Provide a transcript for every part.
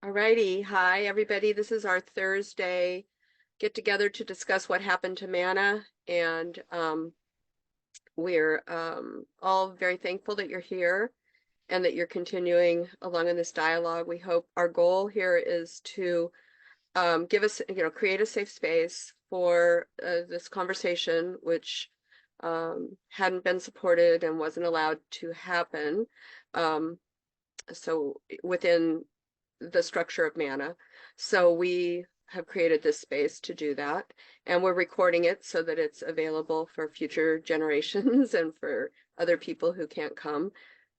Alrighty, hi everybody. This is our Thursday get together to discuss what happened to Manna, and we're all very thankful that you're here and that you're continuing along in this dialogue. We hope our goal here is to give us, create a safe space for this conversation, which hadn't been supported and wasn't allowed to happen. So within the structure of Manna. So we have created this space to do that, and we're recording it so that it's available for future generations and for other people who can't come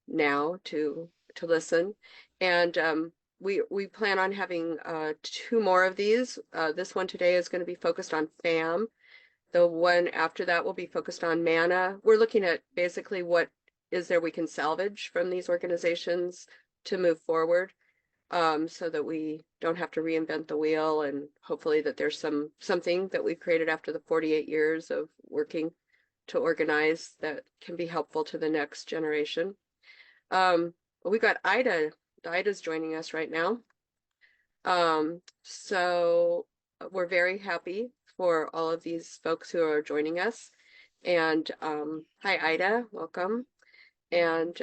now to listen. And we plan on having two more of these. This one today is going to be focused on FAM. The one after that will be focused on Manna. We're looking at basically what is there we can salvage from these organizations to move forward, so that we don't have to reinvent the wheel, and hopefully that there's something that we've created after the 48 years of working to organize that can be helpful to the next generation. We've got Ida. Ida's joining us right now. So we're very happy for all of these folks who are joining us. And hi, Ida, welcome. And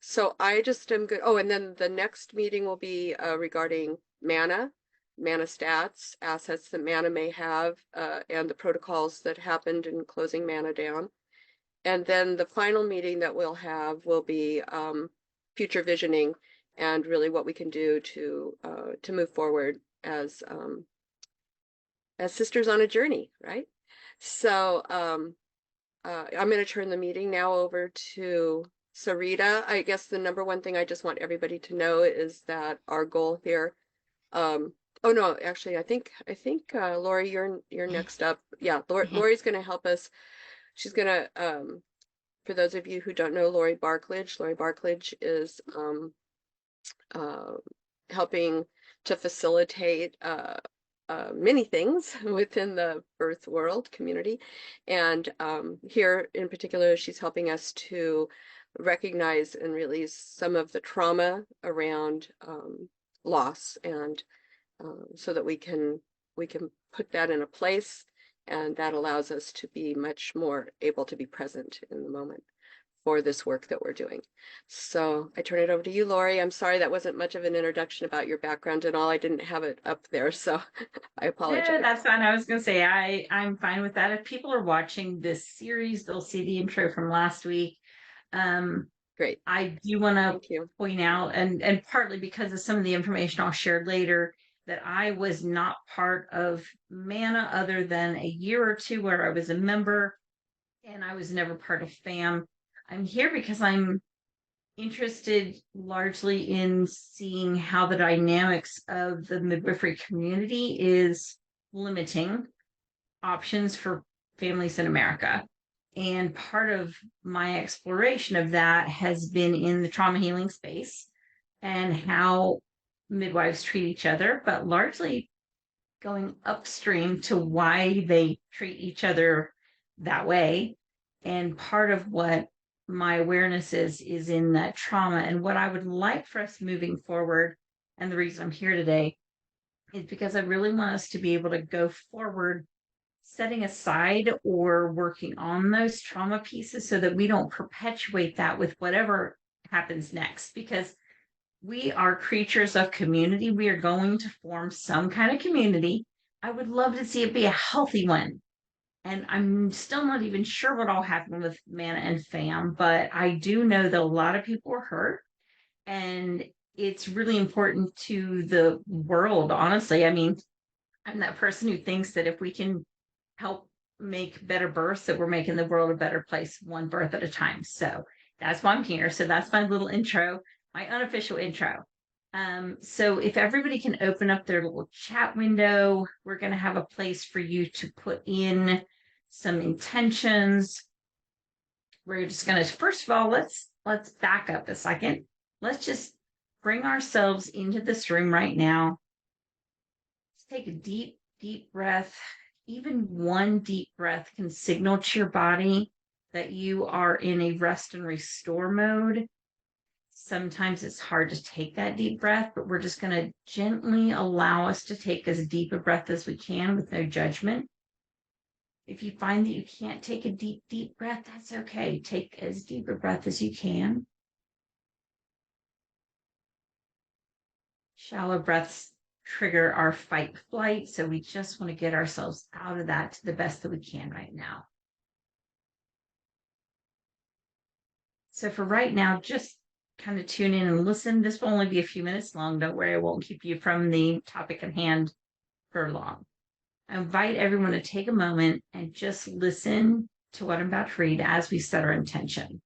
so I just am good. Oh, and then the next meeting will be regarding Manna stats, assets that Manna may have, and the protocols that happened in closing Manna down. And then the final meeting that we'll have will be future visioning and really what we can do to move forward as sisters on a journey, right? So I'm going to turn the meeting now over to Sarita. I guess the number one thing I just want everybody to know is that our goal here, oh no, actually, I think Lori, you're next up. Yeah, Lori's going to help us. She's going to, for those of you who don't know Lori Barkledge is helping to facilitate many things within the birth world community. And here in particular, she's helping us to recognize and release some of the trauma around loss, and so that we can put that in a place, and that allows us to be much more able to be present in the moment for this work that we're doing. So I turn it over to you, Lori. I'm sorry that wasn't much of an introduction about your background and all. I didn't have it up there, so I apologize. Yeah, that's fine. I was going to say I'm fine with that. If people are watching this series, they'll see the intro from last week. Great. I do want to point out, and partly because of some of the information I'll share later, that I was not part of Manna other than a year or two where I was a member, and I was never part of FAM. I'm here because I'm interested largely in seeing how the dynamics of the midwifery community is limiting options for families in America. And part of my exploration of that has been in the trauma healing space and how midwives treat each other, but largely going upstream to why they treat each other that way. And part of what my awareness is in that trauma. And what I would like for us moving forward, and the reason I'm here today, is because I really want us to be able to go forward setting aside or working on those trauma pieces so that we don't perpetuate that with whatever happens next, because we are creatures of community. We are going to form some kind of community. I would love to see it be a healthy one. And I'm still not even sure what all happened with Manna and FAM, but I do know that a lot of people were hurt. And it's really important to the world, honestly. I mean, I'm that person who thinks that if we can help make better births, that we're making the world a better place, one birth at a time. So that's why I'm here. So that's my little intro, my unofficial intro. So if everybody can open up their little chat window, we're going to have a place for you to put in some intentions. We're just going to, first of all, let's back up a second. Let's just bring ourselves into this room right now. Let's take a deep, deep breath. Even one deep breath can signal to your body that you are in a rest and restore mode. sometimes it's hard to take that deep breath, but we're just going to gently allow us to take as deep a breath as we can with no judgment. If you find that you can't take a deep, deep breath, that's okay. Take as deep a breath as you can. Shallow breaths trigger our fight flight, so we just want to get ourselves out of that to the best that we can right now. So for right now, just kind of tune in and listen. This will only be a few minutes long. Don't worry, I won't keep you from the topic at hand for long. I invite everyone to take a moment and just listen to what I'm about to read as we set our intention.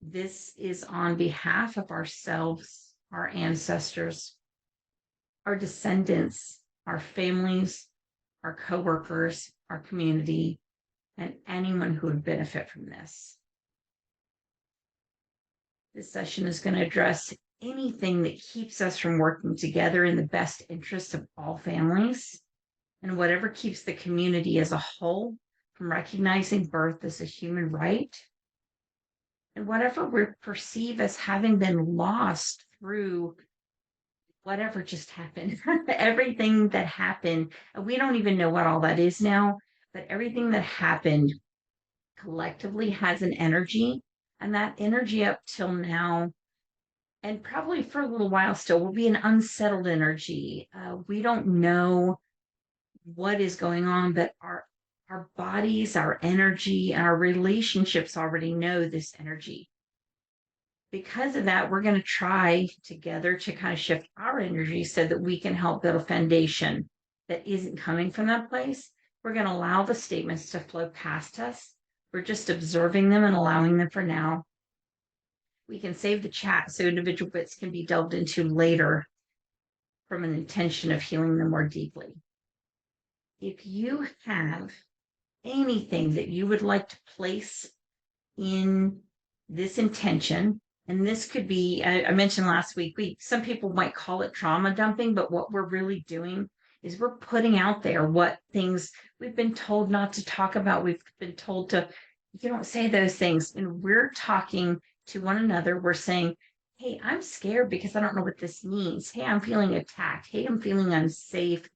This is on behalf of ourselves, our ancestors, our descendants, our families, our coworkers, our community, and anyone who would benefit from this. This session is going to address anything that keeps us from working together in the best interest of all families, and whatever keeps the community as a whole from recognizing birth as a human right, and whatever we perceive as having been lost through whatever just happened. Everything that happened, we don't even know what all that is now, but everything that happened collectively has an energy, and that energy up till now, and probably for a little while still, will be an unsettled energy. We don't know what is going on, but our bodies, our energy, and our relationships already know this energy. Because of that, we're going to try together to kind of shift our energy so that we can help build a foundation that isn't coming from that place. We're going to allow the statements to flow past us. We're just observing them and allowing them for now. We can save the chat so individual bits can be delved into later from an intention of healing them more deeply. If you have anything that you would like to place in this intention, and this could be, I mentioned last week, some people might call it trauma dumping, but what we're really doing is we're putting out there what things we've been told not to talk about. We've been told to, you don't say those things. And we're talking to one another. We're saying, hey, I'm scared because I don't know what this means. Hey, I'm feeling attacked. Hey, I'm feeling unsafe.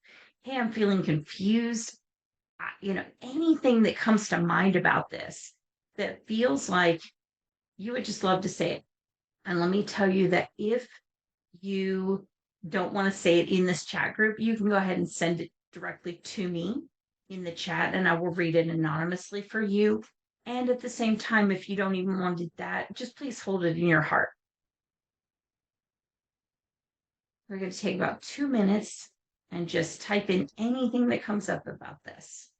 Hey, I'm feeling confused. Anything that comes to mind about this that feels like you would just love to say it. And let me tell you that if you don't want to say it in this chat group, you can go ahead and send it directly to me in the chat, and I will read it anonymously for you. And at the same time, if you don't even want to do that, just please hold it in your heart. We're going to take about 2 minutes and just type in anything that comes up about this.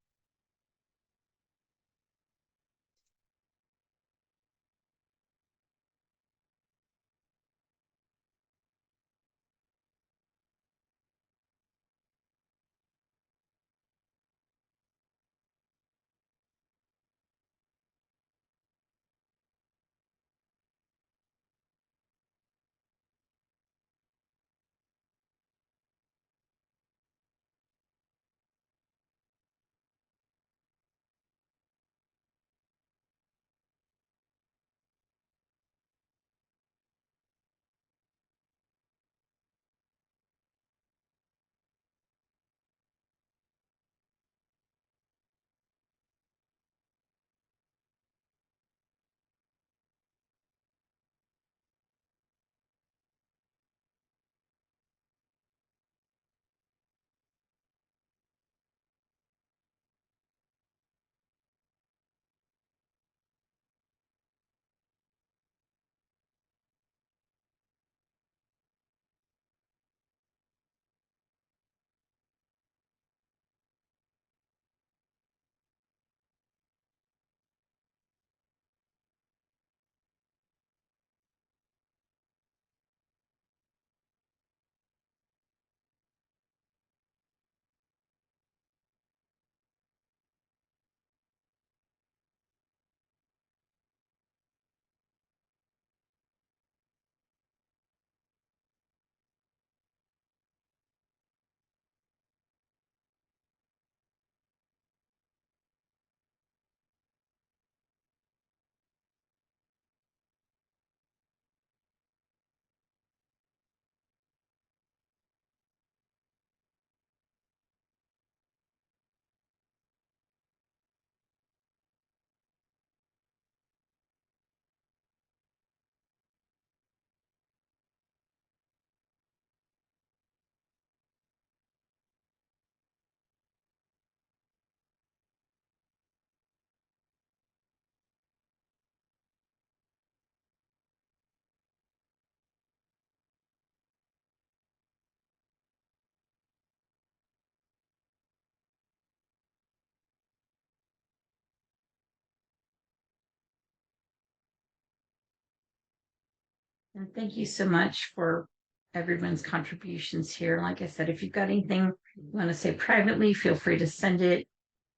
And thank you so much for everyone's contributions here. Like I said, if you've got anything you want to say privately, feel free to send it.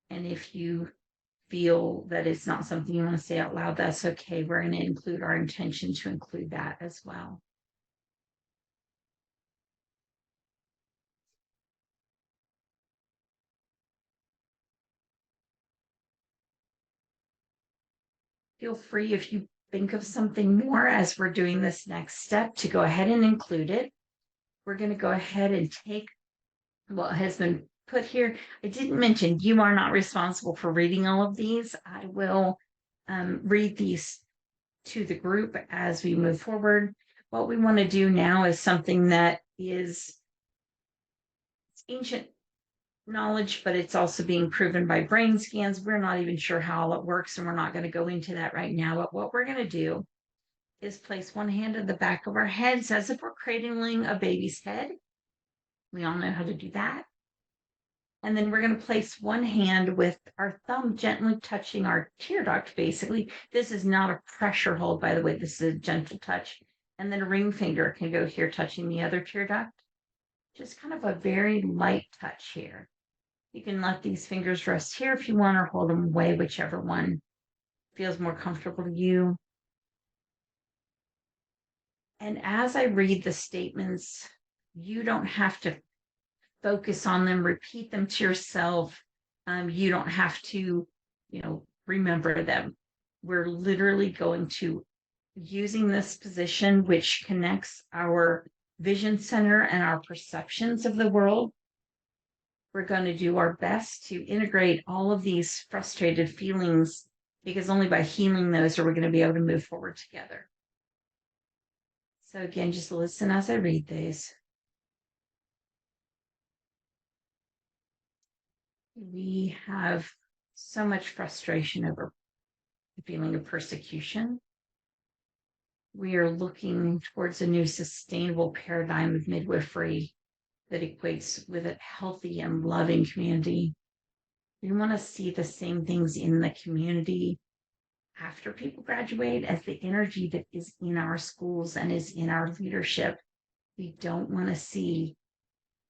And if you feel that it's not something you want to say out loud, that's okay. We're going to include our intention to include that as well. Feel free, if you think of something more as we're doing this next step, to go ahead and include it. We're going to go ahead and take what has been put here. I didn't mention you are not responsible for reading all of these. I will read these to the group as we move forward. What we want to do now is something that is ancient knowledge, but it's also being proven by brain scans. We're not even sure how all it works, and we're not going to go into that right now. But what we're going to do is place one hand at the back of our heads as if we're cradling a baby's head. We all know how to do that. And then we're going to place one hand with our thumb gently touching our tear duct, basically. This is not a pressure hold, by the way. This is a gentle touch. And then a ring finger can go here touching the other tear duct. Just kind of a very light touch here. You can let these fingers rest here if you want, or hold them away, whichever one feels more comfortable to you. And as I read the statements, you don't have to focus on them, repeat them to yourself. You don't have to, remember them. We're literally going to, using this position, which connects our vision center and our perceptions of the world, we're going to do our best to integrate all of these frustrated feelings, because only by healing those are we going to be able to move forward together. So again, just listen as I read these. We have so much frustration over the feeling of persecution. We are looking towards a new sustainable paradigm of midwifery that equates with a healthy and loving community. We want to see the same things in the community after people graduate as the energy that is in our schools and is in our leadership. We don't want to see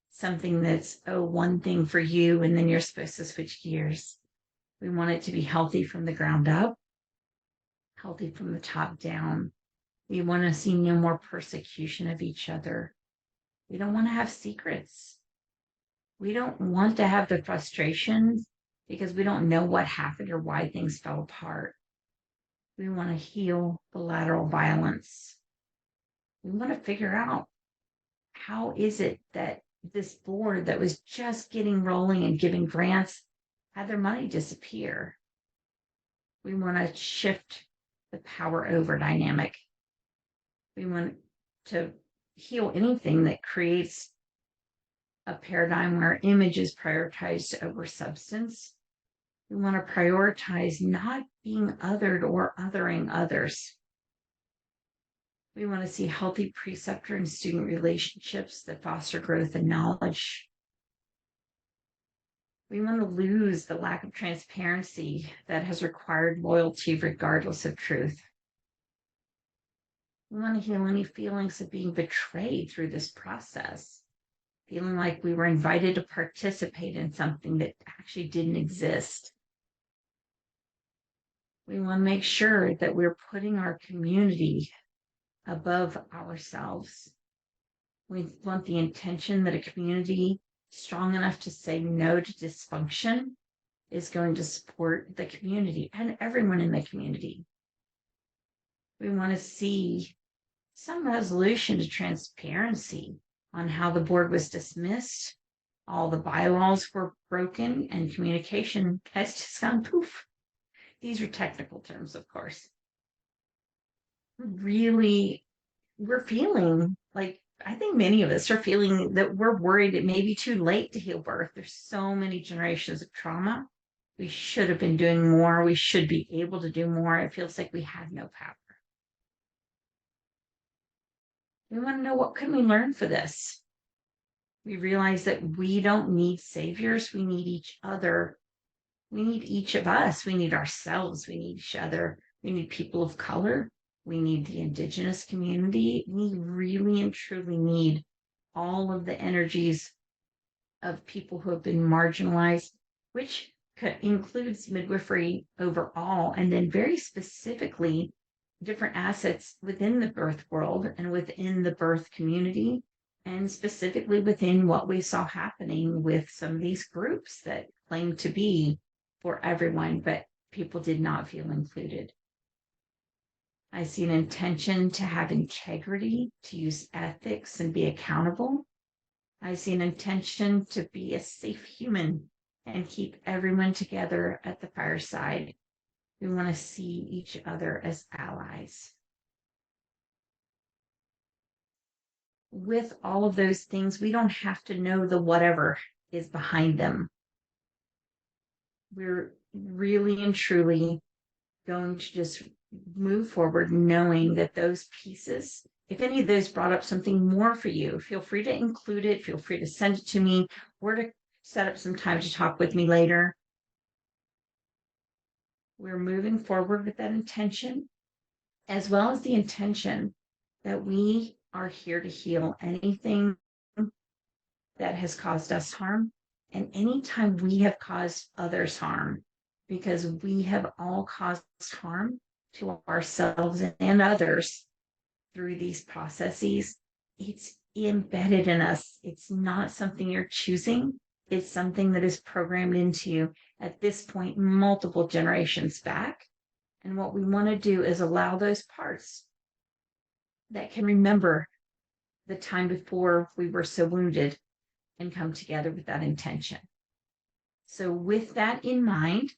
something that's, one thing for you, and then you're supposed to switch gears. We want it to be healthy from the ground up, healthy from the top down. We want to see no more persecution of each other. We don't want to have secrets. We don't want to have the frustrations because we don't know what happened or why things fell apart. We want to heal the lateral violence. We want to figure out, how is it that this board that was just getting rolling and giving grants had their money disappear? We want to shift the power over dynamic. We want to heal anything that creates a paradigm where image is prioritized over substance. We want to prioritize not being othered or othering others. We want to see healthy preceptor and student relationships that foster growth and knowledge. We want to lose the lack of transparency that has required loyalty regardless of truth. We want to heal any feelings of being betrayed through this process, feeling like we were invited to participate in something that actually didn't exist. We want to make sure that we're putting our community above ourselves. We want the intention that a community strong enough to say no to dysfunction is going to support the community and everyone in the community. We want to see some resolution to transparency on how the board was dismissed, all the bylaws were broken, and communication has just gone poof. These are technical terms, of course. Really, we're feeling like, I think many of us are feeling that we're worried it may be too late to heal birth. There's so many generations of trauma. We should have been doing more. We should be able to do more. It feels like we have no power. We want to know, what can we learn for this? We realize that we don't need saviors. We need each other. We need each of us. We need ourselves. We need each other. We need people of color. We need the Indigenous community. We really and truly need all of the energies of people who have been marginalized, which includes midwifery overall, and then very specifically different assets within the birth world and within the birth community, and specifically within what we saw happening with some of these groups that claim to be for everyone, but people did not feel included. I see an intention to have integrity, to use ethics and be accountable. I see an intention to be a safe human and keep everyone together at the fireside. We want to see each other as allies. With all of those things, we don't have to know the whatever is behind them. We're really and truly going to just move forward knowing that those pieces, if any of those brought up something more for you, feel free to include it. Feel free to send it to me or to set up some time to talk with me later. We're moving forward with that intention, as well as the intention that we are here to heal anything that has caused us harm, and anytime we have caused others harm, because we have all caused harm to ourselves and others through these processes. It's embedded in us. It's not something you're choosing. It's something that is programmed into you at this point, multiple generations back. And what we want to do is allow those parts that can remember the time before we were so wounded and come together with that intention. So with that in mind,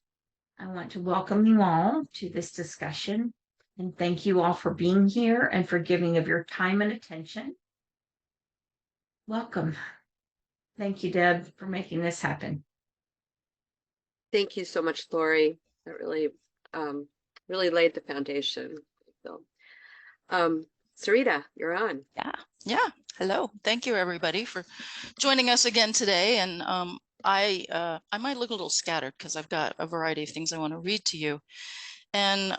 I want to welcome you all to this discussion and thank you all for being here and for giving of your time and attention. Welcome. Thank you, Deb, for making this happen. Thank you so much, Lori. That really, really laid the foundation. So, Sarita, you're on. Yeah. Hello. Thank you, everybody, for joining us again today. And I might look a little scattered because I've got a variety of things I want to read to you. And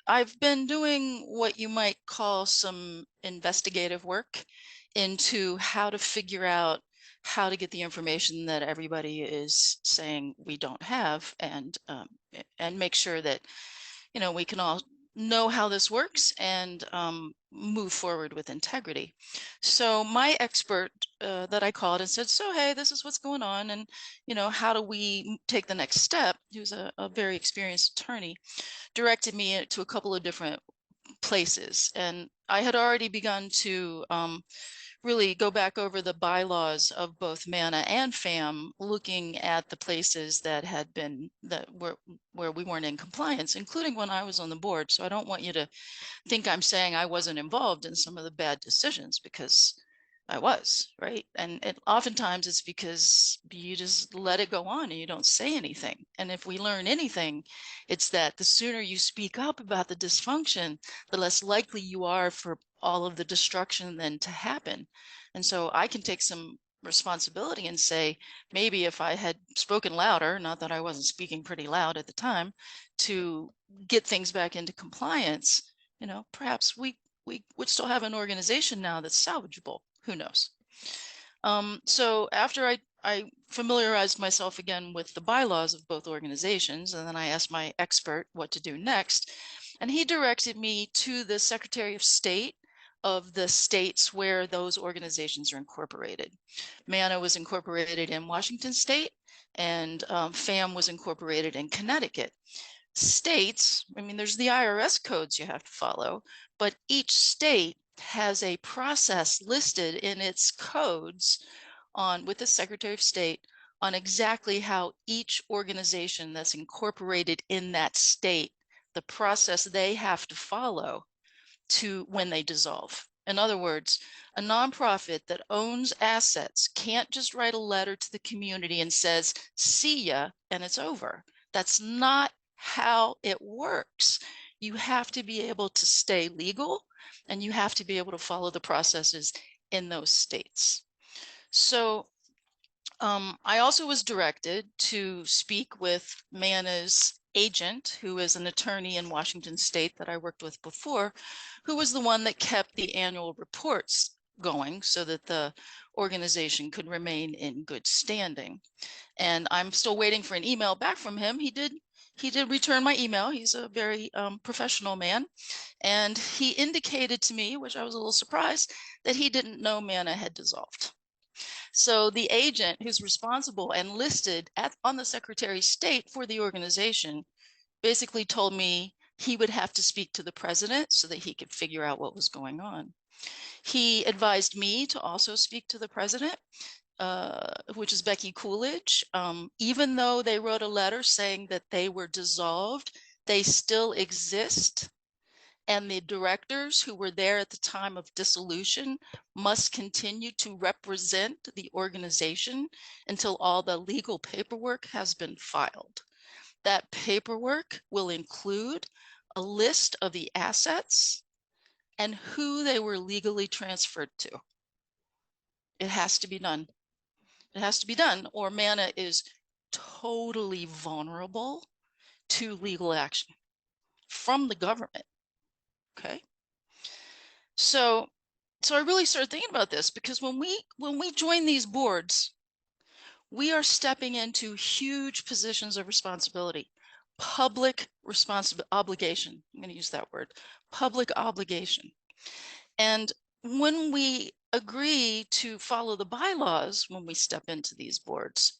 I've been doing what you might call some investigative work into how to figure out how to get the information that everybody is saying we don't have, and make sure that, you know, we can all know how this works and move forward with integrity. So my expert that I called and said, so, hey, this is what's going on. And, you know, how do we take the next step? Who's a very experienced attorney, directed me to a couple of different places. And I had already begun to really go back over the bylaws of both MANA and FAM, looking at the places that had been, where we weren't in compliance, including when I was on the board. So I don't want you to think I'm saying I wasn't involved in some of the bad decisions, because I was, right? And oftentimes it's because you just let it go on and you don't say anything. And if we learn anything, it's that the sooner you speak up about the dysfunction, the less likely you are for all of the destruction then to happen. And so I can take some responsibility and say, maybe if I had spoken louder, not that I wasn't speaking pretty loud at the time, to get things back into compliance, you know, perhaps we would still have an organization now that's salvageable. Who knows? So after I familiarized myself again with the bylaws of both organizations, and then I asked my expert what to do next, and he directed me to the Secretary of State of the states where those organizations are incorporated. MANA was incorporated in Washington State, and FAM was incorporated in Connecticut. States, I mean, there's the IRS codes you have to follow, but each state has a process listed in its codes with the Secretary of State on exactly how each organization that's incorporated in that state, the process they have to follow to when they dissolve. In other words, a nonprofit that owns assets can't just write a letter to the community and says, see ya, and it's over. That's not how it works. You have to be able to stay legal, and you have to be able to follow the processes in those states. So I also was directed to speak with MANA's agent, who is an attorney in Washington State that I worked with before, who was the one that kept the annual reports going so that the organization could remain in good standing. And I'm still waiting for an email back from him. He did return my email. He's a very professional man. And he indicated to me, which I was a little surprised, that he didn't know MANA had dissolved. So the agent who's responsible and listed on the Secretary of State for the organization basically told me he would have to speak to the president so that he could figure out what was going on. He advised me to also speak to the president, which is Becky Coolidge. Even though they wrote a letter saying that they were dissolved, they still exist. And the directors who were there at the time of dissolution must continue to represent the organization until all the legal paperwork has been filed. That paperwork will include a list of the assets and who they were legally transferred to. It has to be done. It has to be done, or MANA is totally vulnerable to legal action from the government. Okay. So I really started thinking about this, because when we join these boards, we are stepping into huge positions of responsibility, public obligation. I'm going to use that word, public obligation. And when we agree to follow the bylaws, when we step into these boards,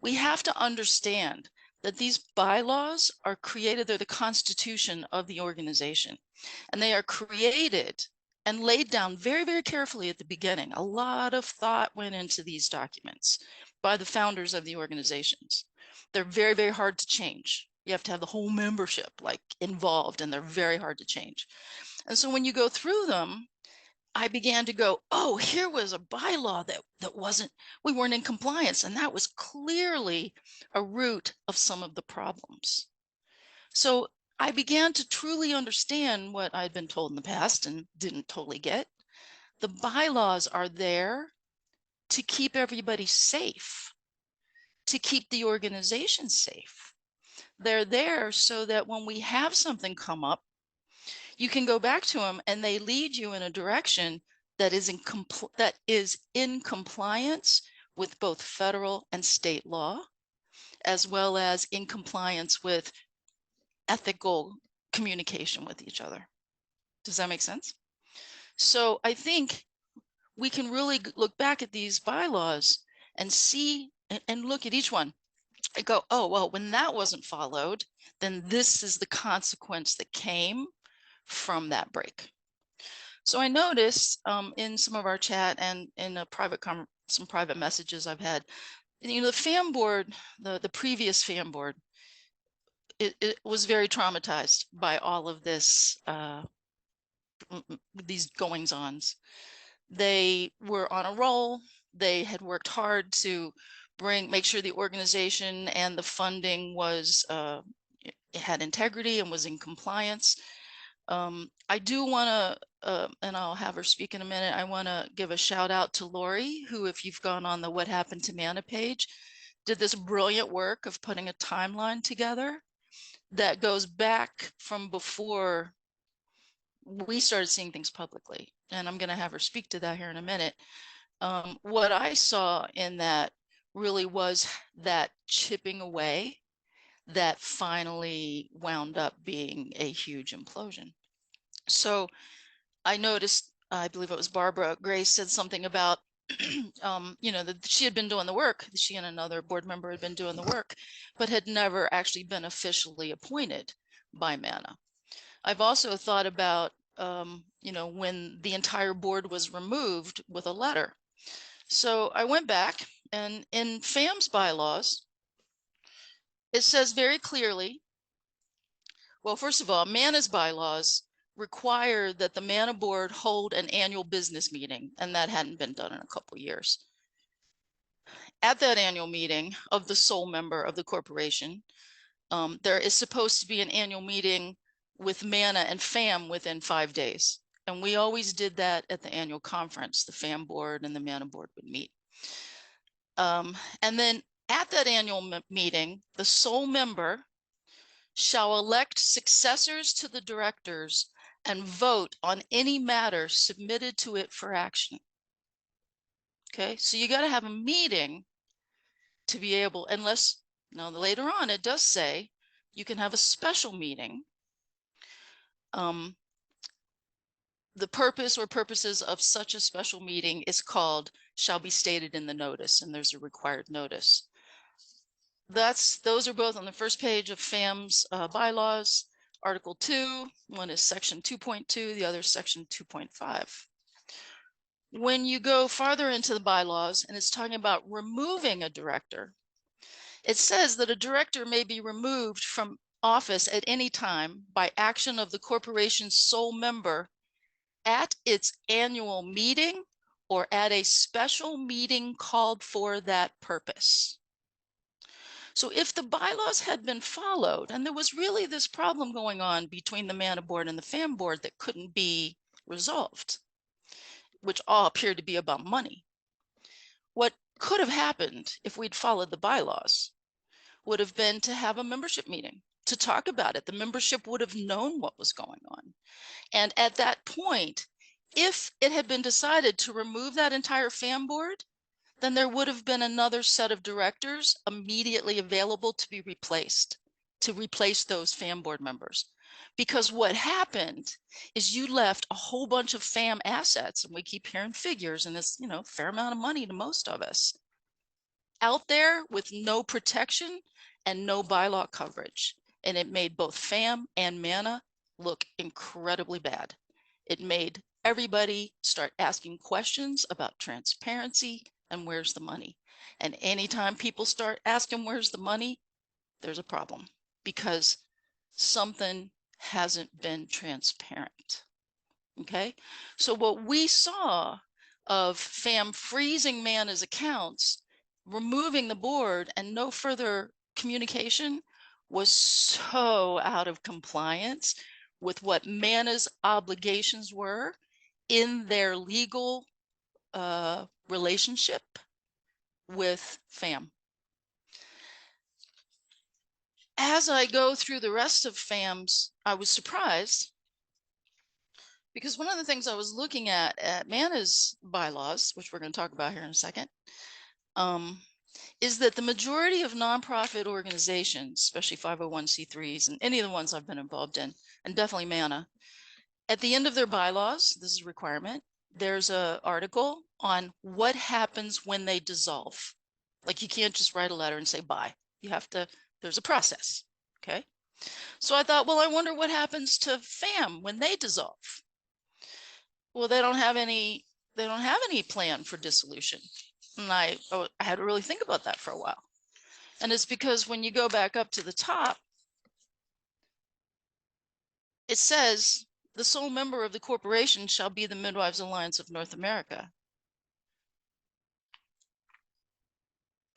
we have to understand that these bylaws are created, they're the constitution of the organization, and they are created and laid down very, very carefully at the beginning. A lot of thought went into these documents by the founders of the organizations. They're very, very hard to change. You have to have the whole membership like involved, and they're very hard to change. And so when you go through them, I began to go, oh, here was a bylaw that we weren't in compliance. And that was clearly a root of some of the problems. So I began to truly understand what I'd been told in the past and didn't totally get. The bylaws are there to keep everybody safe, to keep the organization safe. They're there so that when we have something come up, you can go back to them and they lead you in a direction that is in compliance with both federal and state law, as well as in compliance with ethical communication with each other. Does that make sense? So I think we can really look back at these bylaws and see and look at each one and go, oh, well, when that wasn't followed, then this is the consequence that came from that break. So I noticed in some of our chat and in a some private messages I've had, the FAM board, the previous FAM board, it was very traumatized by all of this, these goings-ons. They were on a roll. They had worked hard to make sure the organization and the funding was it had integrity and was in compliance. I do want to, and I'll have her speak in a minute, I want to give a shout out to Lori, who, if you've gone on the What Happened to MANA page, did this brilliant work of putting a timeline together that goes back from before we started seeing things publicly. And I'm going to have her speak to that here in a minute. What I saw in that really was that chipping away that finally wound up being a huge implosion. So I noticed, I believe it was Barbara Grace said something about, that she had been doing the work, she and another board member had been doing the work, but had never actually been officially appointed by MANA. I've also thought about, when the entire board was removed with a letter. So I went back, and in FAM's bylaws, it says very clearly, well, first of all, MANA's bylaws require that the MANA board hold an annual business meeting, and that hadn't been done in a couple of years. At that annual meeting of the sole member of the corporation, there is supposed to be an annual meeting with MANA and FAM within 5 days. And we always did that at the annual conference. The FAM board and the MANA board would meet. And then at that annual meeting, the sole member shall elect successors to the directors and vote on any matter submitted to it for action. Okay, so you got to have a meeting to be able, unless, now later on it does say you can have a special meeting. The purpose or purposes of such a special meeting is called, shall be stated in the notice, and there's a required notice. Those are both on the first page of FAM's bylaws. Article 2, one is section 2.2, the other is section 2.5. When you go farther into the bylaws and it's talking about removing a director, it says that a director may be removed from office at any time by action of the corporation's sole member at its annual meeting or at a special meeting called for that purpose. So if the bylaws had been followed, and there was really this problem going on between the MANA board and the FAM board that couldn't be resolved, which all appeared to be about money. What could have happened if we'd followed the bylaws would have been to have a membership meeting to talk about it. The membership would have known what was going on. And at that point, if it had been decided to remove that entire FAM board, then there would have been another set of directors immediately available to be replaced, to replace those FAM board members. Because what happened is you left a whole bunch of FAM assets, and we keep hearing figures, and it's, a fair amount of money to most of us, out there with no protection and no bylaw coverage. And it made both FAM and MANA look incredibly bad. It made everybody start asking questions about transparency and where's the money. And anytime people start asking where's the money, there's a problem, because something hasn't been transparent. Okay, so what we saw of FAM freezing MANA's accounts, removing the board, and no further communication was so out of compliance with what MANA's obligations were in their legal relationship with FAM. As I go through the rest of FAM's, I was surprised, because one of the things I was looking at MANA's bylaws, which we're going to talk about here in a second, is that the majority of nonprofit organizations, especially 501c3s and any of the ones I've been involved in, and definitely MANA, at the end of their bylaws, this is a requirement, there's an article on what happens when they dissolve. Like, you can't just write a letter and say bye. You have to, there's a process, okay? So I thought, well, I wonder what happens to FAM when they dissolve. Well, they don't have any plan for dissolution. And I had to really think about that for a while. And it's because when you go back up to the top, it says the sole member of the corporation shall be the Midwives Alliance of North America.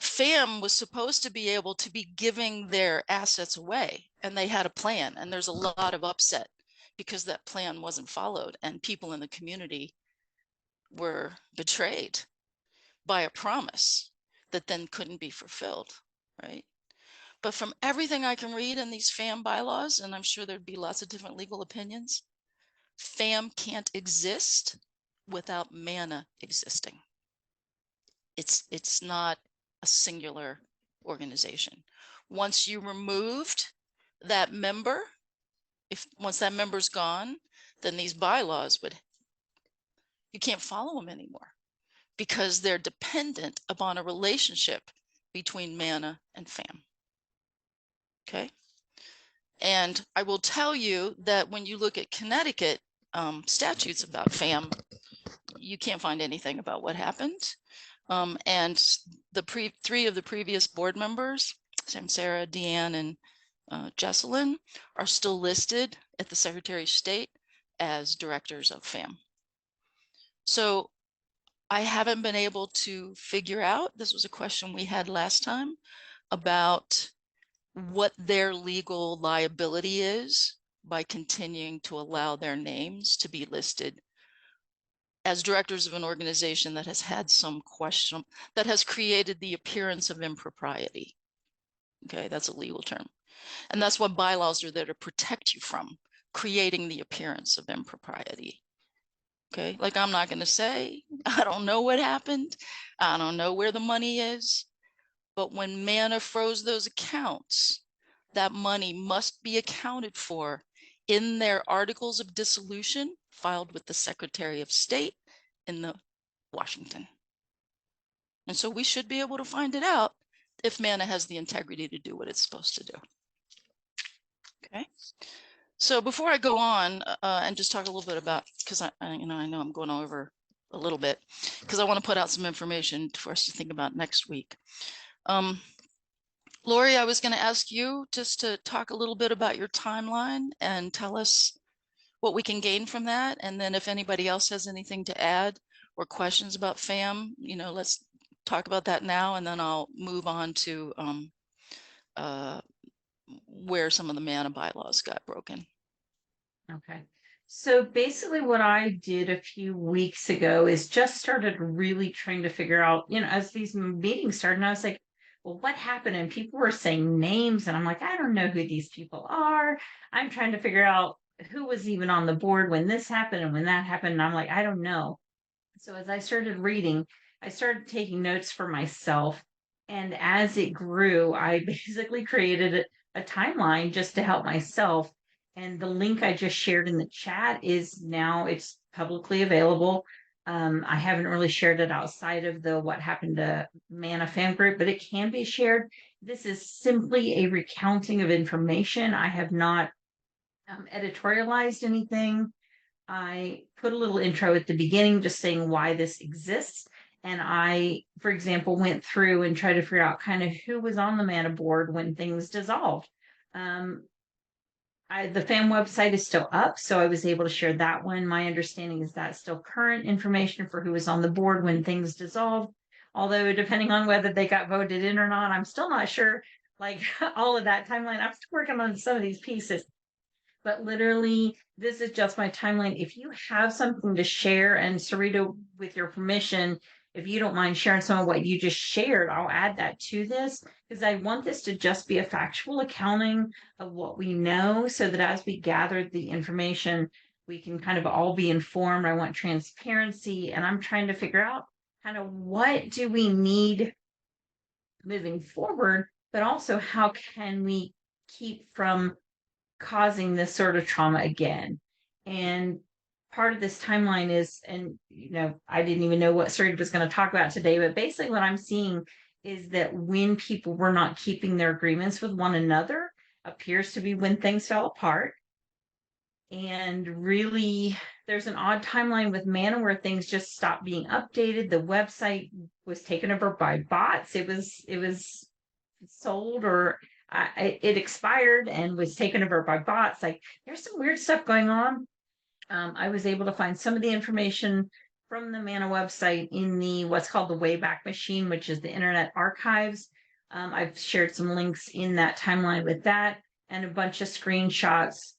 FAM was supposed to be able to be giving their assets away, and they had a plan, and there's a lot of upset because that plan wasn't followed, and people in the community were betrayed by a promise that then couldn't be fulfilled, right? But from everything I can read in these FAM bylaws, and I'm sure there'd be lots of different legal opinions, FAM can't exist without MANA existing. It's not a singular organization. Once you removed that member, once that member's gone, then these bylaws you can't follow them anymore, because they're dependent upon a relationship between MANA and FAM. Okay. And I will tell you that when you look at Connecticut statutes about FAM, you can't find anything about what happened. And the three of the previous board members, Sarah, Deanne, and Jesselyn, are still listed at the Secretary of State as directors of FAM. So I haven't been able to figure out, this was a question we had last time, about what their legal liability is by continuing to allow their names to be listed as directors of an organization that has had some question, that has created the appearance of impropriety. Okay, that's a legal term. And that's what bylaws are there to protect you from, creating the appearance of impropriety. Okay, like I'm not going to say, I don't know what happened. I don't know where the money is. But when Manna froze those accounts, that money must be accounted for in their articles of dissolution filed with the Secretary of State in the Washington. And so we should be able to find it out if Manna has the integrity to do what it's supposed to do. Okay. So before I go on and just talk a little bit about, because I know I'm going over a little bit, because I want to put out some information for us to think about next week. Lori, I was going to ask you just to talk a little bit about your timeline and tell us what we can gain from that. And then if anybody else has anything to add or questions about FAM, let's talk about that now. And then I'll move on to where some of the Manna bylaws got broken. Okay. So basically what I did a few weeks ago is just started really trying to figure out, as these meetings started, and I was like, well, what happened? And people were saying names, and I'm like, I don't know who these people are. I'm trying to figure out who was even on the board when this happened and when that happened. And I'm like, I don't know. So as I started reading, I started taking notes for myself. And as it grew, I basically created a timeline just to help myself. And the link I just shared in the chat is now it's publicly available. I haven't really shared it outside of the What Happened to Manna fan group, but it can be shared. This is simply a recounting of information. I have not editorialized anything. I put a little intro at the beginning, just saying why this exists. And I, for example, went through and tried to figure out kind of who was on the Manna board when things dissolved. The FAM website is still up, so I was able to share that one. My understanding is that's still current information for who was on the board when things dissolved. Although depending on whether they got voted in or not, I'm still not sure, like all of that timeline. I'm still working on some of these pieces. But literally, this is just my timeline. If you have something to share, and Sarita, with your permission, if you don't mind sharing some of what you just shared, I'll add that to this, because I want this to just be a factual accounting of what we know, so that as we gather the information, we can kind of all be informed. I want transparency, and I'm trying to figure out kind of what do we need moving forward, but also how can we keep from causing this sort of trauma again. And part of this timeline is, and I didn't even know what Sarita was going to talk about today, but basically what I'm seeing is that when people were not keeping their agreements with one another, appears to be when things fell apart. And really, there's an odd timeline with Manna where things just stopped being updated. The website was taken over by bots. It was sold, or it expired and was taken over by bots. Like, there's some weird stuff going on. I was able to find some of the information from the Manna website in the what's called the Wayback Machine, which is the Internet Archives. I've shared some links in that timeline with that, and a bunch of screenshots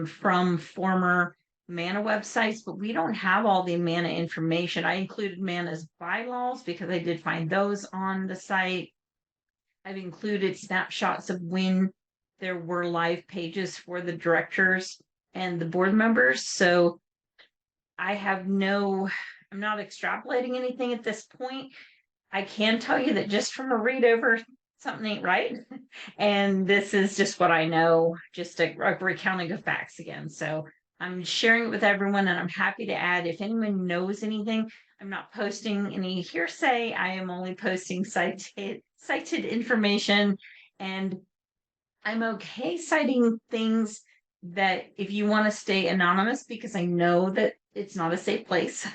from former Manna websites, but we don't have all the Manna information. I included Manna's bylaws because I did find those on the site. I've included snapshots of when there were live pages for the directors and the board members. So I'm not extrapolating anything at this point. I can tell you that just from a read over, something ain't right. And this is just what I know, just a recounting of facts again. So I'm sharing it with everyone, and I'm happy to add if anyone knows anything. I'm not posting any hearsay. I am only posting cited information, and I'm okay citing things that if you want to stay anonymous, because I know that it's not a safe place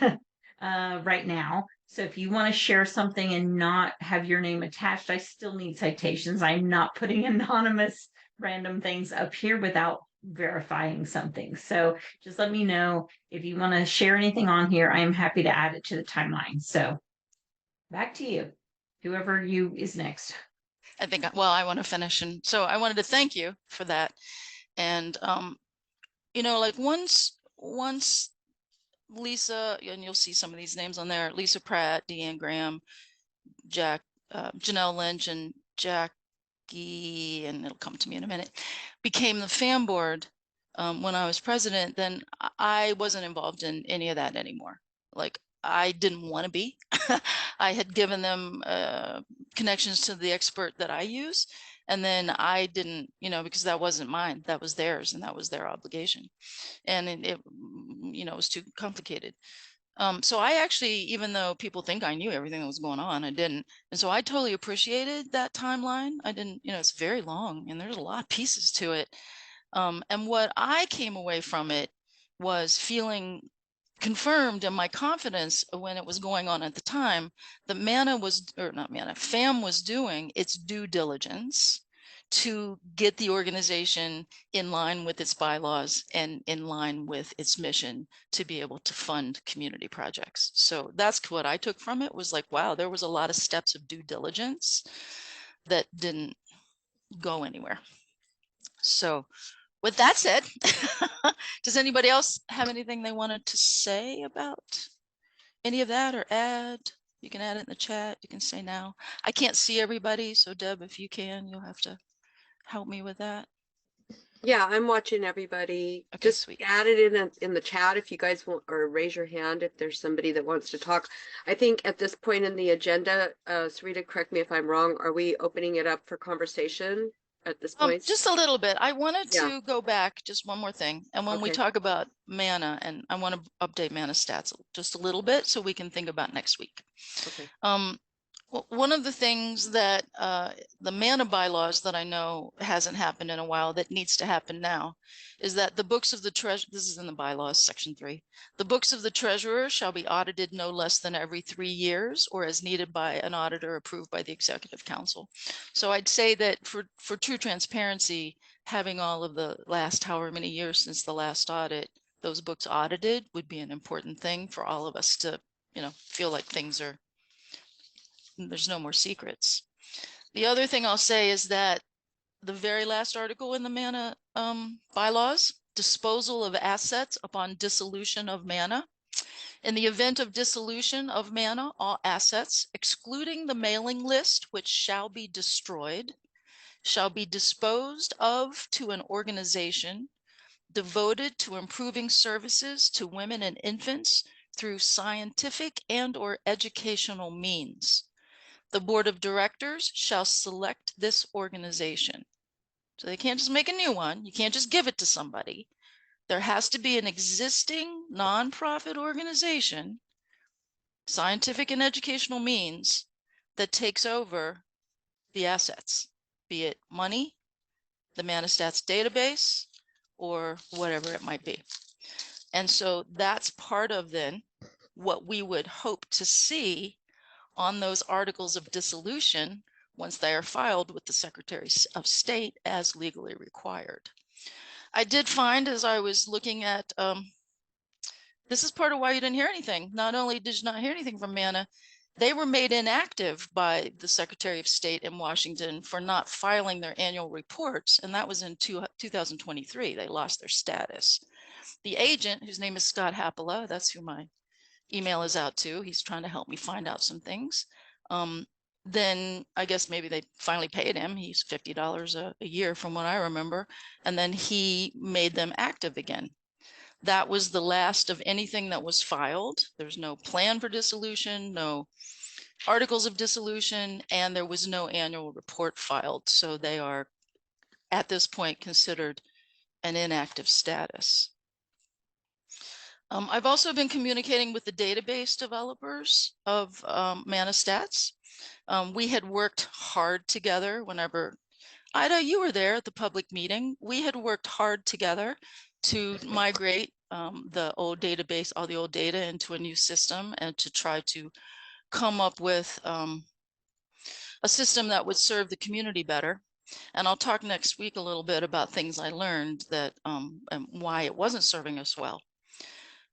right now. So if you want to share something and not have your name attached, I still need citations. I'm not putting anonymous random things up here without verifying something. So just let me know if you want to share anything on here. I am happy to add it to the timeline. So back to you, whoever you is next. I want to finish. And so I wanted to thank you for that. And, like once Lisa, and you'll see some of these names on there, Lisa Pratt, Deanne Graham, Jack, Janelle Lynch, and Jack Becky, and it'll come to me in a minute, became the FAM board when I was president, then I wasn't involved in any of that anymore. Like, I didn't want to be. I had given them connections to the expert that I use. And then I didn't, because that wasn't mine, that was theirs, and that was their obligation. And it was too complicated. So I actually, even though people think I knew everything that was going on, I didn't. And so I totally appreciated that timeline. I didn't, it's very long and there's a lot of pieces to it. And what I came away from it was feeling confirmed in my confidence when it was going on at the time that FAM was doing its due diligence to get the organization in line with its bylaws and in line with its mission to be able to fund community projects. So that's what I took from it, was like, wow, there was a lot of steps of due diligence that didn't go anywhere. So with that said, does anybody else have anything they wanted to say about any of that or add? You can add it in the chat. You can say now. I can't see everybody, so Deb, if you can, you'll have to help me with that. Yeah, I'm watching everybody. Okay, Just sweet. add it in the chat if you guys want, or raise your hand if there's somebody that wants to talk. I think at this point in the agenda, Sarita, correct me if I'm wrong, are we opening it up for conversation at this point? Just a little bit. I wanted Yeah. to go back just one more thing. And when we Okay. talk about MANA, and I want to update MANA stats just a little bit so we can think about next week. Okay. Well, one of the things that the MANA bylaws that I know hasn't happened in a while that needs to happen now is that the books of the treasurer, this is in the bylaws, section 3, the books of the treasurer shall be audited no less than every 3 years or as needed by an auditor approved by the executive council. So I'd say that for true transparency, having all of the last however many years since the last audit, those books audited would be an important thing for all of us to, feel like things are, there's no more secrets. The other thing I'll say is that the very last article in the MANA bylaws, disposal of assets upon dissolution of MANA. In the event of dissolution of MANA, all assets, excluding the mailing list, which shall be destroyed, shall be disposed of to an organization devoted to improving services to women and infants through scientific and/or educational means. The board of directors shall select this organization. So they can't just make a new one. You can't just give it to somebody. There has to be an existing nonprofit organization, scientific and educational means, that takes over the assets, be it money, the MANAstats database, or whatever it might be. And so that's part of then what we would hope to see on those articles of dissolution once they are filed with the Secretary of State as legally required. I did find, as I was looking at, this is part of why you didn't hear anything. Not only did you not hear anything from MANA, they were made inactive by the Secretary of State in Washington for not filing their annual reports, and that was in 2023. They lost their status. The agent, whose name is Scott Hapola, that's who my email is out to. He's trying to help me find out some things. Then I guess maybe they finally paid him. He's $50 a year from what I remember. And then he made them active again. That was the last of anything that was filed. There's no plan for dissolution, no articles of dissolution, and there was no annual report filed. So they are at this point considered an inactive status. I've also been communicating with the database developers of MANAstats. We had worked hard together whenever, Ida, you were there at the public meeting. We had worked hard together to migrate the old database, all the old data into a new system, and to try to come up with a system that would serve the community better. And I'll talk next week a little bit about things I learned that and why it wasn't serving us well.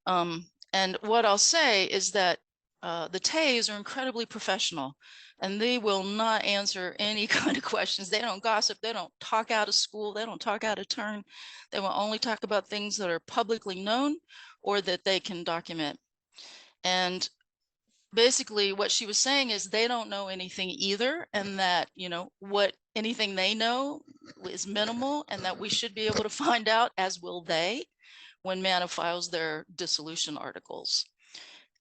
And what I'll say is that the TAs are incredibly professional, and they will not answer any kind of questions. They don't gossip. They don't talk out of school. They don't talk out of turn. They will only talk about things that are publicly known or that they can document. And basically what she was saying is they don't know anything either, and that, you know, what anything they know is minimal, and that we should be able to find out, as will they, when MANA files their dissolution articles.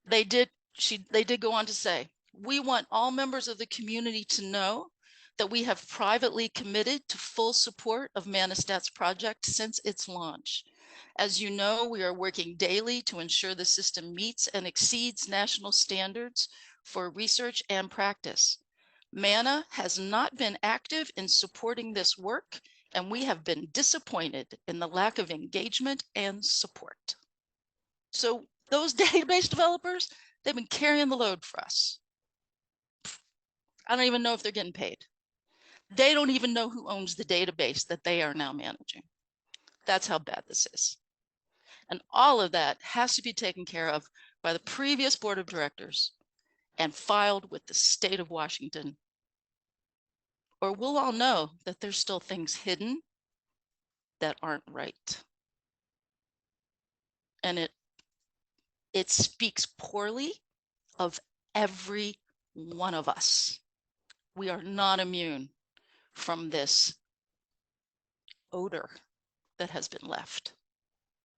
They did go on to say, we want all members of the community to know that we have privately committed to full support of MANASTAT's project since its launch. As you know, we are working daily to ensure the system meets and exceeds national standards for research and practice. MANA has not been active in supporting this work, and we have been disappointed in the lack of engagement and support. So those database developers, they've been carrying the load for us. I don't even know if they're getting paid. They don't even know who owns the database that they are now managing. That's how bad this is. And all of that has to be taken care of by the previous board of directors and filed with the state of Washington. Or we'll all know that there's still things hidden that aren't right. And it speaks poorly of every one of us. We are not immune from this odor that has been left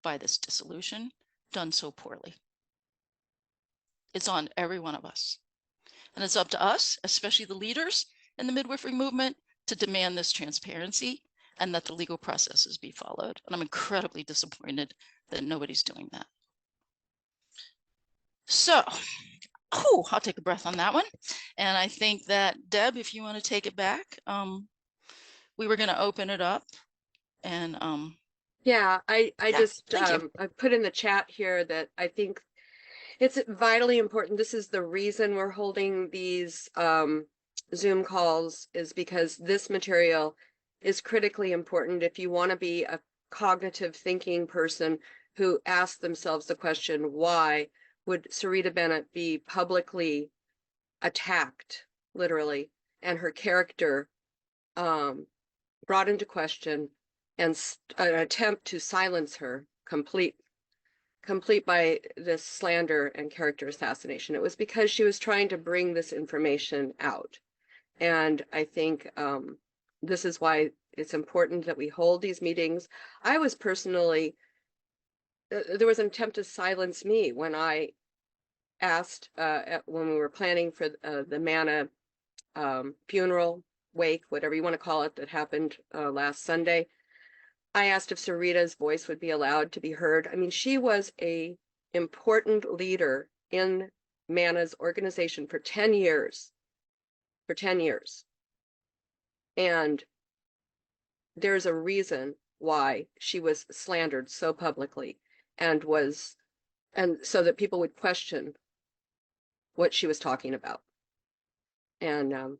by this dissolution done so poorly. It's on every one of us. And it's up to us, especially the leaders in the midwifery movement, to demand this transparency and that the legal processes be followed. And I'm incredibly disappointed that nobody's doing that. So, I'll take a breath on that one. And I think that, Deb, if you want to take it back, we were going to open it up. And Yeah, I Yeah, just, thank you. I put in the chat here that I think it's vitally important. This is the reason we're holding these Zoom calls, is because this material is critically important if you want to be a cognitive thinking person who asks themselves the question, why would Sarita Bennett be publicly attacked, literally, and her character brought into question, and an attempt to silence her complete by this slander and character assassination. It was because she was trying to bring this information out. And I think this is why it's important that we hold these meetings. I was personally, there was an attempt to silence me when I asked, when we were planning for the MANA funeral, wake, whatever you want to call it, that happened last Sunday. I asked if Sarita's voice would be allowed to be heard. I mean, she was an important leader in MANA's organization for 10 years. And there's a reason why she was slandered so publicly, and so that people would question what she was talking about. And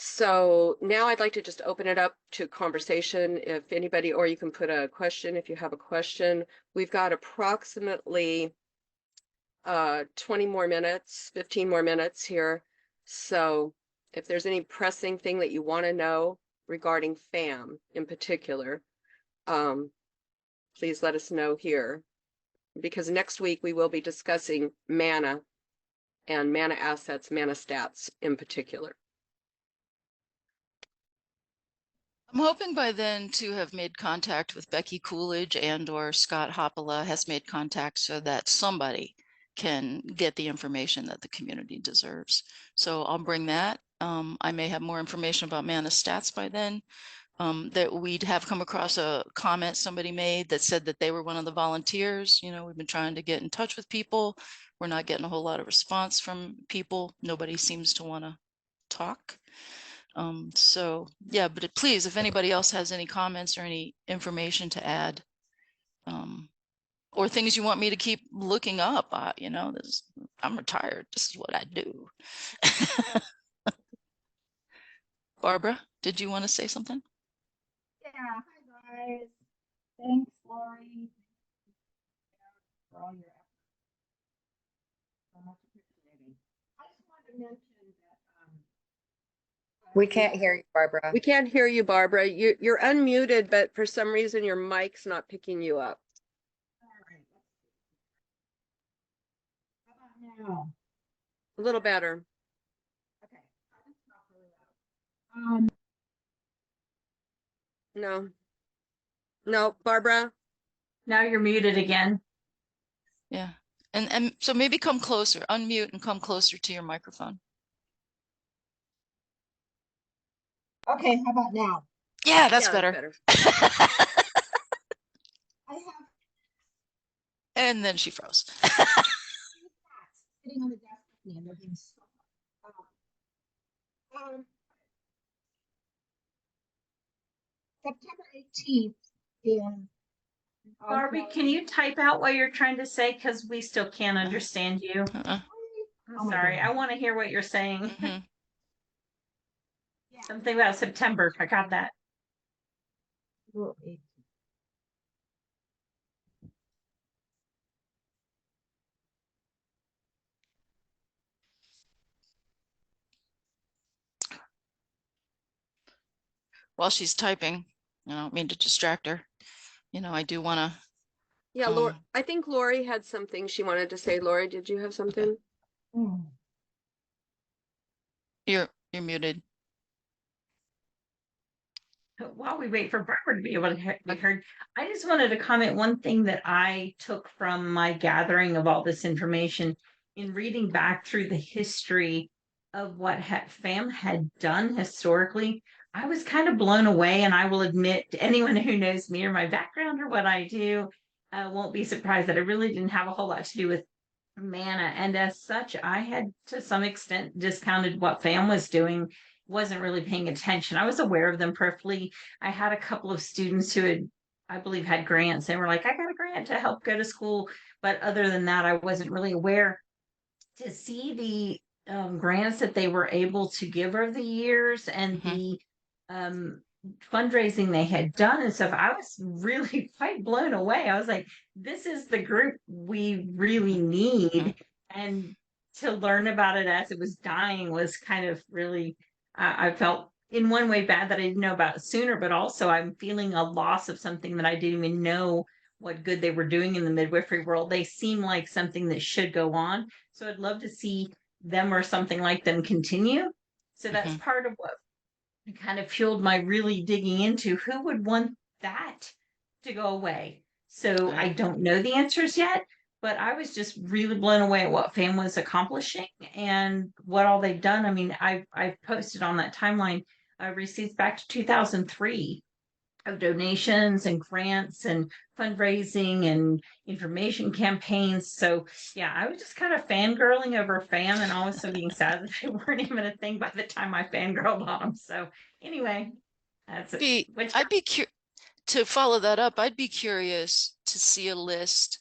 so now I'd like to just open it up to conversation. If anybody, or you can put a question if you have a question. We've got approximately 20 more minutes, 15 more minutes here. So if there's any pressing thing that you want to know regarding FAM in particular, please let us know here, because next week we will be discussing MANA and MANA assets, MANASTATs in particular. I'm hoping by then to have made contact with Becky Coolidge and/or Scott Hoppola has made contact, so that somebody can get the information that the community deserves. So I'll bring that. I may have more information about MANASTATs by then. That we'd have come across a comment somebody made that said that they were one of the volunteers. You know, we've been trying to get in touch with people. We're not getting a whole lot of response from people. Nobody seems to want to talk. So yeah, but please, if anybody else has any comments or any information to add, or things you want me to keep looking up, you know, I'm retired. This is what I do. Barbara, did you want to say something? Yeah, hi guys. Thanks, Lori, for all your efforts. So much appreciated. I just wanted to mention that we can't hear you, Barbara. We can't hear you, Barbara. You're unmuted, but for some reason your mic's not picking you up. All right, let's see. How about now? A little better. Okay. That's not really loud. No. No, Barbara? Now you're muted again. Yeah. And so maybe come closer, unmute and come closer to your microphone. Okay, how about now? Yeah, that's Yeah, better. I have And then she froze. 3 cats sitting on the desk with me, and they're being so loud. September 18th is Barbie, can you type out what you're trying to say? Because we still can't understand you. Uh-uh. I'm Oh my sorry. I goodness. want to hear what you're saying. Mhm. Yeah. Something about September. I got that. Well, 18th. While she's typing, I don't mean to distract her. I do want to. Yeah, Lori, I think Lori had something she wanted to say. Lori, did you have something? Mm. You're muted. While we wait for Barbara to be able to be heard, I just wanted to comment one thing that I took from my gathering of all this information in reading back through the history of what FAM had done historically. I was kind of blown away, and I will admit to anyone who knows me or my background or what I do won't be surprised that I really didn't have a whole lot to do with MANA. And as such, I had to some extent discounted what FAM was doing, wasn't really paying attention. I was aware of them peripherally. I had a couple of students who had, I believe, had grants and were like, I got a grant to help go to school. But other than that, I wasn't really aware. To see the grants that they were able to give over the years and the fundraising they had done and stuff, I was really quite blown away. I was like, this is the group we really need. And to learn about it as it was dying was kind of really, I felt in one way bad that I didn't know about it sooner, but also I'm feeling a loss of something that I didn't even know what good they were doing in the midwifery world. They seem like something that should go on. So I'd love to see them or something like them continue. So that's part of what kind of fueled my really digging into who would want that to go away. So I don't know the answers yet, but I was just really blown away at what FAM was accomplishing and what all they've done. I mean, I've posted on that timeline receipts back to 2003 of donations and grants and fundraising and information campaigns. So yeah, I was just kind of fangirling over FAM and also being sad that they weren't even a thing by the time I fangirled on them. So anyway, that's it. To follow that up, I'd be curious to see a list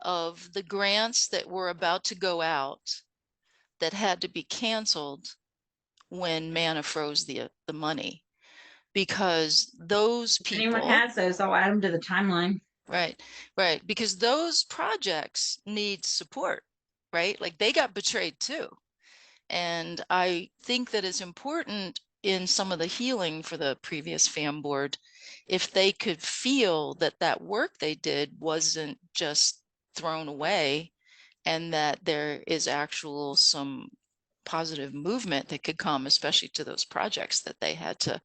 of the grants that were about to go out that had to be canceled when MANA froze the money, because those If anyone people, has those, I'll add them to the timeline. right, because those projects need support, right? Like they got betrayed too. And I think that it's important in some of the healing for the previous FAM board, if they could feel that that work they did wasn't just thrown away, and that there is actual some positive movement that could come, especially to those projects that they had to,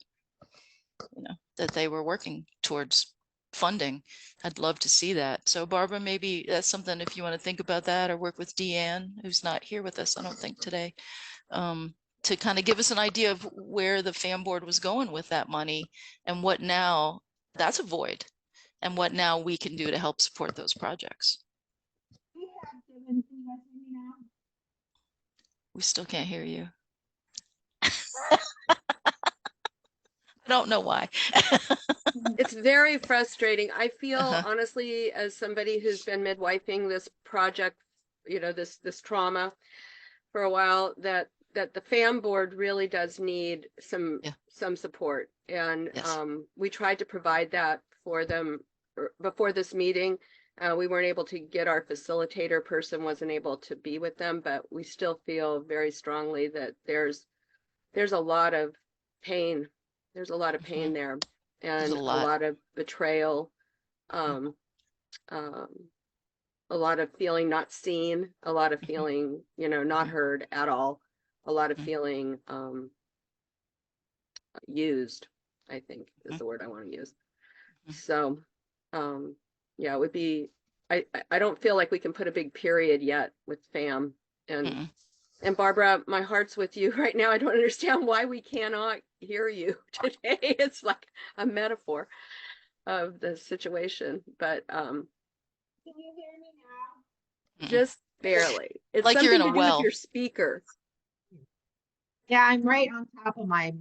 that they were working towards funding. I'd love to see that. So Barbara, maybe that's something if you want to think about that, or work with Deanne, who's not here with us, I don't think today, to kind of give us an idea of where the FAM board was going with that money and what now that's a void, and what now we can do to help support those projects. We have given, can you guys hear me now? We still can't hear you. I don't know why. It's very frustrating. I feel Uh-huh. honestly, as somebody who's been midwifing this project, this trauma for a while, that the FAM board really does need some support. And Yes. we tried to provide that for them before this meeting. We weren't able to get our facilitator person, wasn't able to be with them, but we still feel very strongly that there's a lot of pain. There's a lot of pain there, and There's a lot of betrayal. Um, a lot of feeling not seen, a lot of feeling, you know, not heard at all, a lot of feeling used, I think is the word I want to use. So yeah, it would be, I don't feel like we can put a big period yet with FAM. And Barbara, my heart's with you right now. I don't understand why we cannot hear you today. It's like a metaphor of the situation, but Can you hear me now? just barely. It's Like you're something in a to do well. with your speaker. Yeah, I'm right on top of my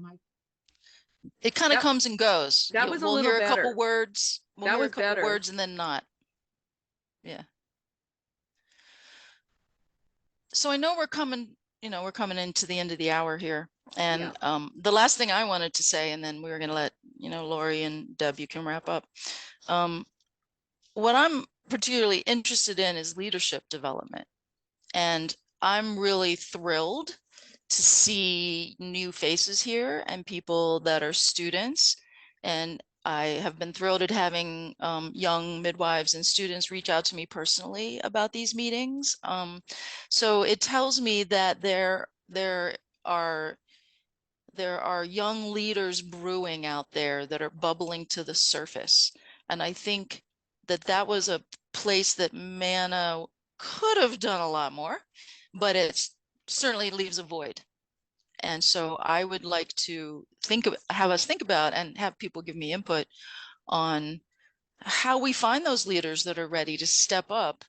It kind of That- comes and goes. that was a We'll little hear a couple better. words. We'll That hear a was couple better. words and then not. Yeah. So I know we're coming into the end of the hour here. And the last thing I wanted to say, and then we were going to let, Lori and Deb, you can wrap up. What I'm particularly interested in is leadership development. And I'm really thrilled to see new faces here and people that are students. And I have been thrilled at having young midwives and students reach out to me personally about these meetings. So it tells me that there are young leaders brewing out there that are bubbling to the surface. And I think that was a place that MANA could have done a lot more, but it certainly leaves a void. And so I would like to have us think about and have people give me input on how we find those leaders that are ready to step up,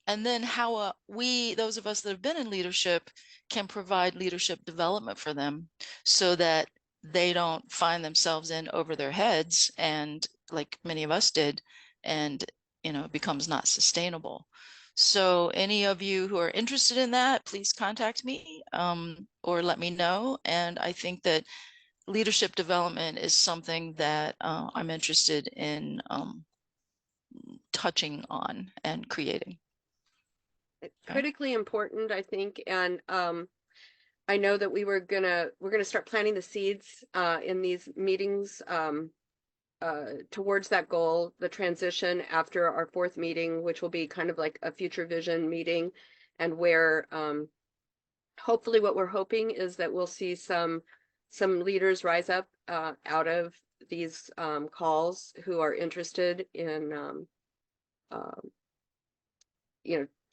and then how those of us that have been in leadership, can provide leadership development for them so that they don't find themselves in over their heads, and like many of us did, and it becomes not sustainable. So any of you who are interested in that, please contact me or let me know. And I think that leadership development is something that I'm interested in touching on and creating. Critically important, I think. And I know that we're gonna start planting the seeds in these meetings towards that goal, the transition after our 4th meeting, which will be kind of like a future vision meeting, and where hopefully what we're hoping is that we'll see some leaders rise up out of these calls who are interested in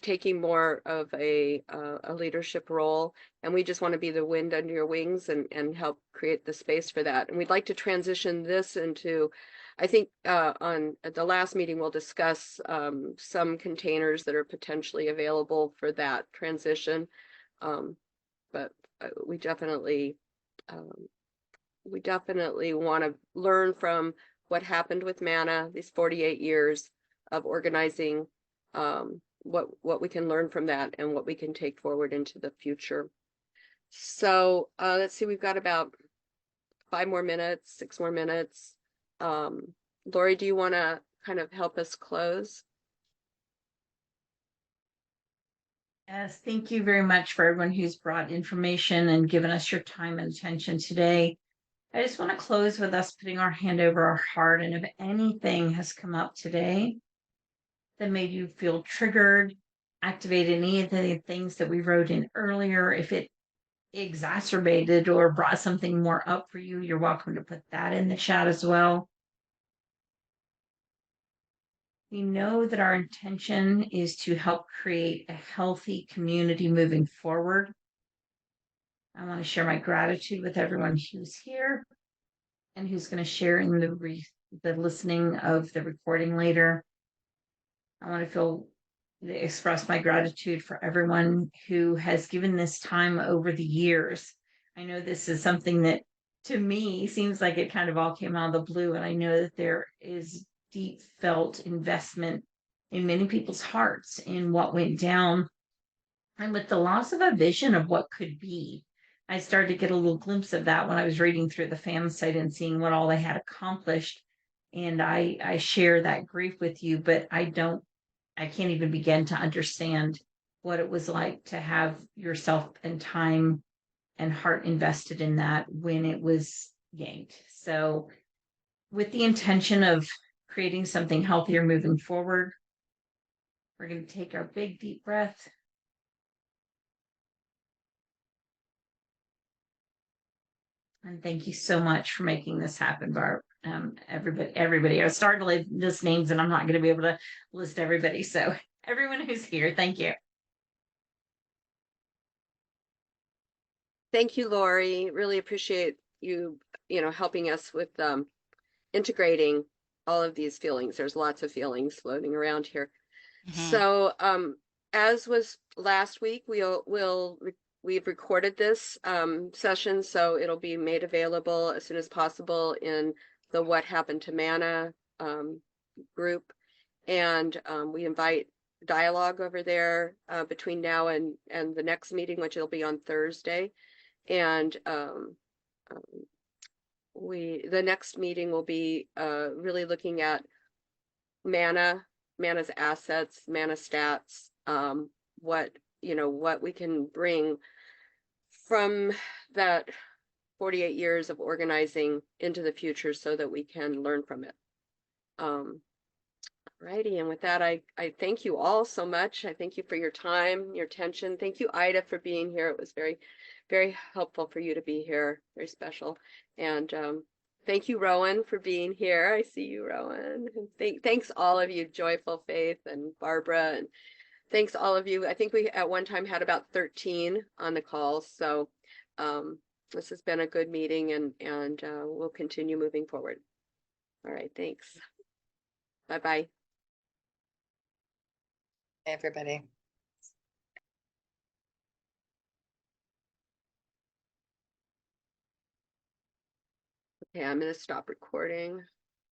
taking more of a leadership role. And we just want to be the wind under your wings and help create the space for that. And we'd like to transition this into, I think on the last meeting, we'll discuss some containers that are potentially available for that transition. But we definitely want to learn from what happened with MANA, these 48 years of organizing, what we can learn from that and what we can take forward into the future. So let's see, we've got about 5 more minutes, 6 more minutes. Lori, do you want to kind of help us close? Yes, thank you very much for everyone who's brought information and given us your time and attention today. I just want to close with us putting our hand over our heart. And if anything has come up today that made you feel triggered, activated any of the things that we wrote in earlier, if it exacerbated or brought something more up for you, you're welcome to put that in the chat as well. We know that our intention is to help create a healthy community moving forward. I want to share my gratitude with everyone who's here and who's going to share in the listening of the recording later. I want to express my gratitude for everyone who has given this time over the years. I know this is something that to me seems like it kind of all came out of the blue, and I know that there is deep felt investment in many people's hearts in what went down. And with the loss of a vision of what could be, I started to get a little glimpse of that when I was reading through the FAM site and seeing what all they had accomplished. And I share that grief with you, but I can't even begin to understand what it was like to have yourself and time and heart invested in that when it was yanked. So with the intention of creating something healthier moving forward, We're going to take our big deep breath. And thank you so much for making this happen, Barb. Everybody. I was starting to list names and I'm not going to be able to list everybody. So everyone who's here, thank you. Thank you, Lori. Really appreciate you, helping us with integrating all of these feelings. There's lots of feelings floating around here. Mhm. So, as was last week, we've recorded this session, so it'll be made available as soon as possible in the What Happened to Mana group. And we invite dialogue over there between now and the next meeting, which will be on Thursday. And the next meeting will be really looking at Mana's assets, Mana stats, what we can bring from that 48 years of organizing into the future so that we can learn from it. Righty, and with that, I thank you all so much. I thank you for your time, your attention. Thank you, Ida, for being here. It was very, very helpful for you to be here. Very special. And thank you, Rowan, for being here. I see you, Rowan. And thanks all of you, Joyful Faith and Barbara, and thanks all of you. I think we at one time had about 13 on the call. So this has been a good meeting, and we'll continue moving forward. All right, thanks. Bye-bye. Everybody. Okay, I'm going to stop recording.